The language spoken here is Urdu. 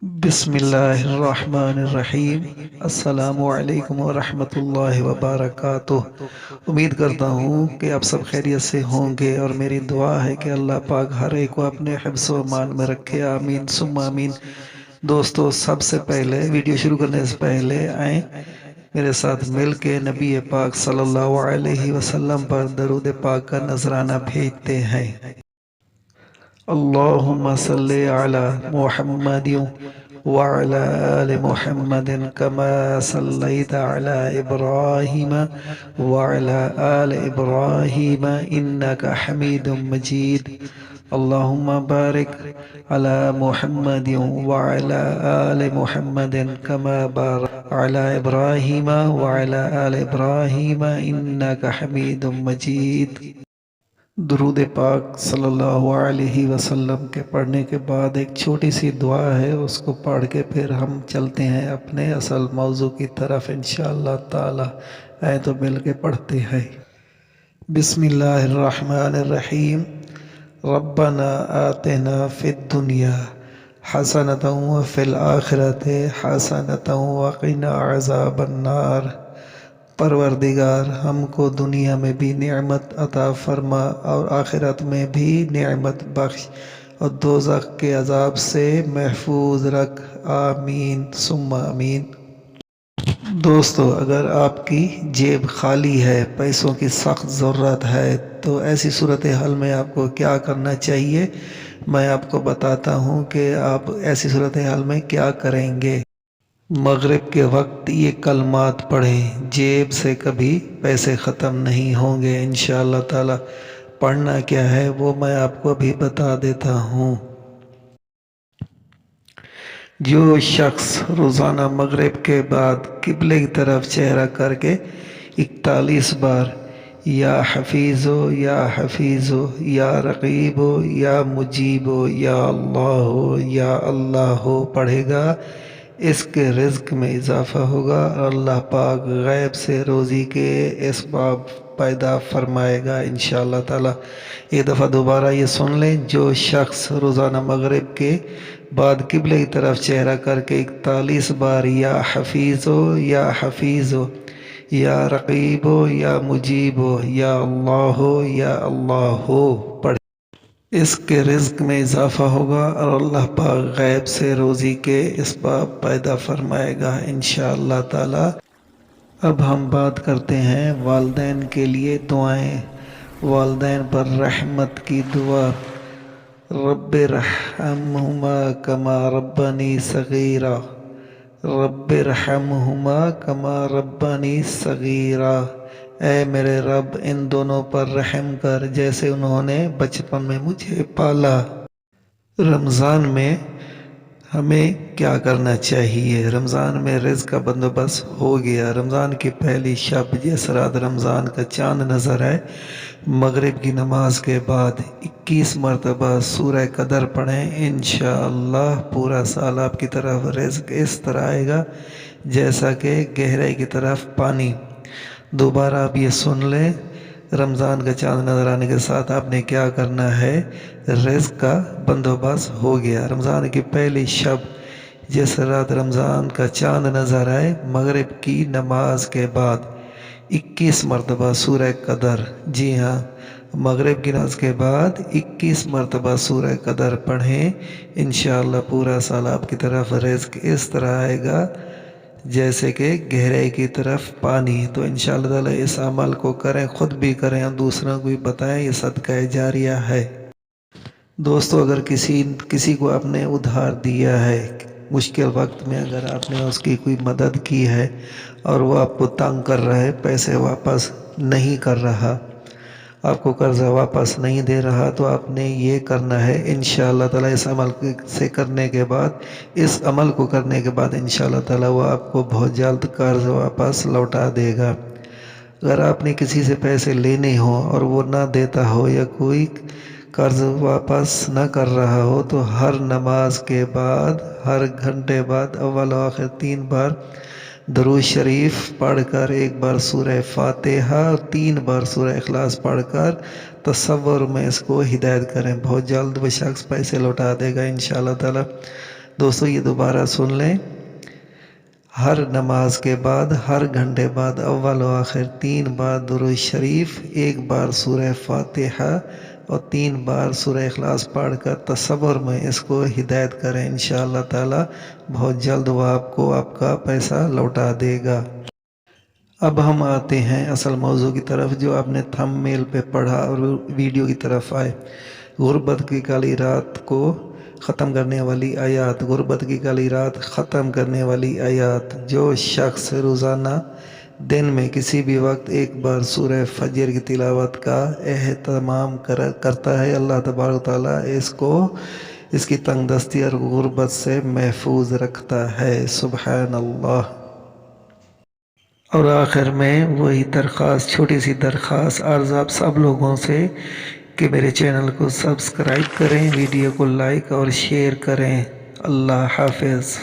بسم اللہ الرحمن الرحیم۔ السلام علیکم ورحمۃ اللہ وبرکاتہ۔ امید کرتا ہوں کہ آپ سب خیریت سے ہوں گے، اور میری دعا ہے کہ اللہ پاک ہر ایک کو اپنے حفظ و امان میں رکھے، آمین ثم آمین۔ دوستو، سب سے پہلے ویڈیو شروع کرنے سے پہلے آئیں میرے ساتھ مل کے نبی پاک صلی اللہ علیہ وسلم پر درود پاک کا نذرانہ بھیجتے ہیں۔ اللہم صلی علی محمد وعلى آل محمد كما صليت على إبراهيم وعلى آل إبراهيم إنك حميد مجيد اللهم بارك على محمد وعلى آل محمد كما باركت على إبراهيم وعلى آل إبراهيم إنك حميد مجيد۔ درود پاک صلی اللہ علیہ وسلم کے پڑھنے کے بعد ایک چھوٹی سی دعا ہے، اس کو پڑھ کے پھر ہم چلتے ہیں اپنے اصل موضوع کی طرف انشاءاللہ تعالی۔ آئے تو مل کے پڑھتے ہیں۔ بسم اللہ الرحمن الرحیم۔ ربنا آتنا فی الدنیا حسنۃ وفی الآخرۃ حسنۃ وقنا عذاب النار۔ پروردگار، ہم کو دنیا میں بھی نعمت عطا فرما اور آخرت میں بھی نعمت بخش، اور دوزخ کے عذاب سے محفوظ رکھ، آمین ثم آمین۔ دوستو، اگر آپ کی جیب خالی ہے، پیسوں کی سخت ضرورت ہے، تو ایسی صورتحال میں آپ کو کیا کرنا چاہیے، میں آپ کو بتاتا ہوں کہ آپ ایسی صورتحال میں کیا کریں گے۔ مغرب کے وقت یہ کلمات پڑھیں، جیب سے کبھی پیسے ختم نہیں ہوں گے انشاءاللہ تعالی۔ پڑھنا کیا ہے وہ میں آپ کو بھی بتا دیتا ہوں۔ جو شخص روزانہ مغرب کے بعد قبلے کی طرف چہرہ کر کے 41 بار یا حفیظو یا حفیظو یا رقیبو یا مجیبو یا اللہ پڑھے گا، اس کے رزق میں اضافہ ہوگا، اور اللہ پاک غیب سے روزی کے اسباب پیدا فرمائے گا انشاءاللہ تعالی۔ ایک دفعہ دوبارہ یہ سن لیں، جو شخص روزانہ مغرب کے بعد قبلے کی طرف چہرہ کر کے 41 بار یا حفیظو یا رقیبو یا مجیبو یا اللہ پڑھے، اس کے رزق میں اضافہ ہوگا، اور اللہ پاک غیب سے روزی کے اسباب پیدا فرمائے گا انشاءاللہ تعالی۔ اب ہم بات کرتے ہیں والدین کے لیے دعائیں۔ والدین پر رحمت کی دعا۔ رب ارحمہما کما ربانی صغیرا، رب ارحمہما کما ربانی صغیرا، اے میرے رب ان دونوں پر رحم کر جیسے انہوں نے بچپن میں مجھے پالا۔ رمضان میں ہمیں کیا کرنا چاہیے؟ رمضان میں رزق کا بندوبست ہو گیا۔ رمضان کی پہلی شب جس رات رمضان کا چاند نظر آئے، مغرب کی نماز کے بعد 21 مرتبہ سورہ قدر پڑھیں، انشاءاللہ پورا سال آپ کی طرف رزق اس طرح آئے گا جیسا کہ گہرائی کی طرف پانی۔ دوبارہ آپ یہ سن لیں، رمضان کا چاند نظر آنے کے ساتھ آپ نے کیا کرنا ہے، رزق کا بندوبست ہو گیا۔ رمضان کی پہلی شب جس رات رمضان کا چاند نظر آئے، مغرب کی نماز کے بعد 21 مرتبہ سورہ قدر، جی ہاں، مغرب کی نماز کے بعد 21 مرتبہ سورہ قدر پڑھیں، انشاءاللہ پورا سال آپ کی طرف رزق اس طرح آئے گا جیسے کہ گہرائی کی طرف پانی۔ تو انشاءاللہ تعالی اس عمل کو کریں، خود بھی کریں اور دوسروں کو بھی بتائیں، یہ صدقہ جاریہ ہے۔ دوستو، اگر کسی کو آپ نے ادھار دیا ہے، مشکل وقت میں اگر آپ نے اس کی کوئی مدد کی ہے اور وہ آپ کو تنگ کر رہا ہے، پیسے واپس نہیں کر رہا، آپ کو قرضہ واپس نہیں دے رہا، تو آپ نے یہ کرنا ہے انشاءاللہ تعالی اس عمل کو کرنے کے بعد انشاءاللہ تعالی وہ آپ کو بہت جلد قرض واپس لوٹا دے گا۔ اگر آپ نے کسی سے پیسے لینے ہوں اور وہ نہ دیتا ہو یا کوئی قرض واپس نہ کر رہا ہو، تو ہر نماز کے بعد، ہر گھنٹے بعد اول و آخر 3 بار درود شریف پڑھ کر، 1 بار سورہ فاتحہ اور 3 بار سورہ اخلاص پڑھ کر تصور میں اس کو ہدایت کریں، بہت جلد وہ شخص پیسے لوٹا دے گا انشاءاللہ تعالی۔ دوستو یہ دوبارہ سن لیں، ہر نماز کے بعد ہر گھنٹے بعد اول و آخر 3 بار درود شریف، 1 بار سورہ فاتحہ اور 3 بار سورہ اخلاص پڑھ کر تصور میں اس کو ہدایت کریں، انشاءاللہ تعالی بہت جلد وہ آپ کو آپ کا پیسہ لوٹا دے گا۔ اب ہم آتے ہیں اصل موضوع کی طرف جو آپ نے تھم میل پہ پڑھا اور ویڈیو کی طرف آئے۔ غربت کی کالی رات کو ختم کرنے والی آیات، غربت کی کالی رات ختم کرنے والی آیات۔ جو شخص روزانہ دن میں کسی بھی وقت 1 بار سورہ فجر کی تلاوت کا اہتمام کرتا ہے، اللہ تبارک و تعالیٰ اس کی تنگ دستی اور غربت سے محفوظ رکھتا ہے۔ سبحان اللہ۔ اور آخر میں وہی درخواست، چھوٹی سی درخواست عرض آپ سب لوگوں سے کہ میرے چینل کو سبسکرائب کریں، ویڈیو کو لائک اور شیئر کریں۔ اللہ حافظ۔